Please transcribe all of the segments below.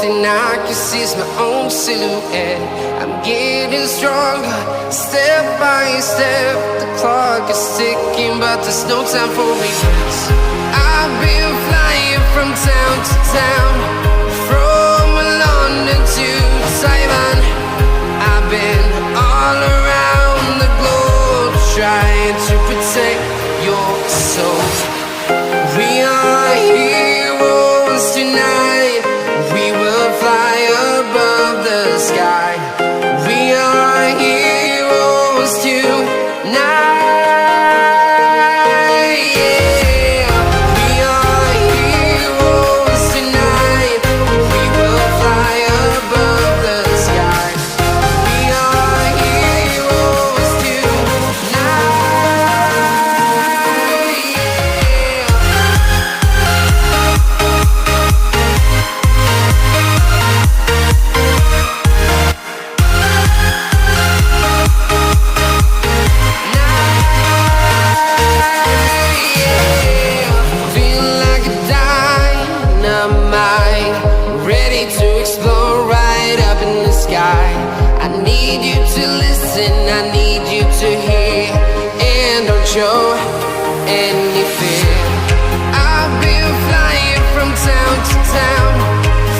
thing I can see is my own silhouette. I'm getting stronger, step by step. The clock is ticking, but there's no time for regrets. I've been flying from town to town, from London to Taiwan. I've been all around the globe, trying to protect your soul. We are heroes tonight. We will fly above the sky. We are heroes tonight. Yeah. We are heroes tonight. We will fly above the sky. We are heroes tonight. I need you to listen, I need you to hear, and don't show any fear. I've been flying from town to town,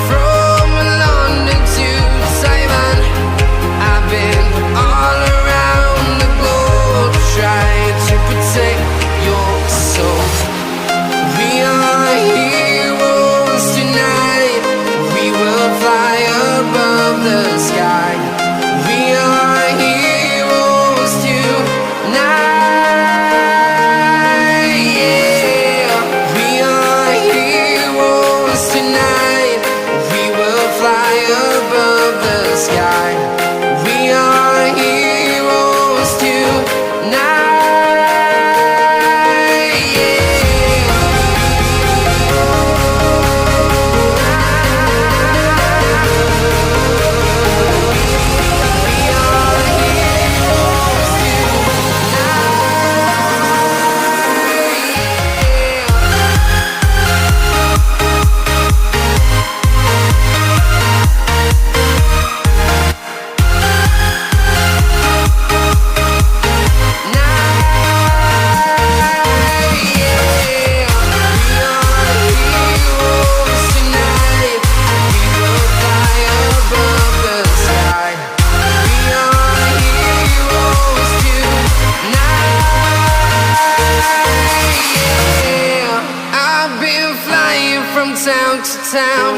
from London to Taiwan. I've been all around the globe, trying to protect your soul. We are heroes tonight. We will fly above the sky. We are heroes tonight. Yeah. We are heroes tonight. We will fly above the sky. We are heroes tonight. From town to town,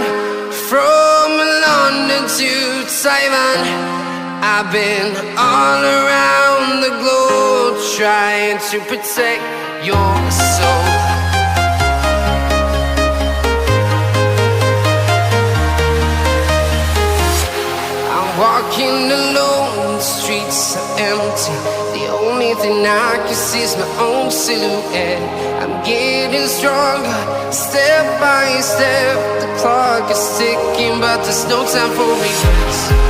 from London to Taiwan. I've been all around the globe, trying to protect your soul. I'm walking alone, the streets are empty. The only thing I can see is my own silhouette. I'm getting stronger, step by step. The clock is ticking, but there's no time for regrets.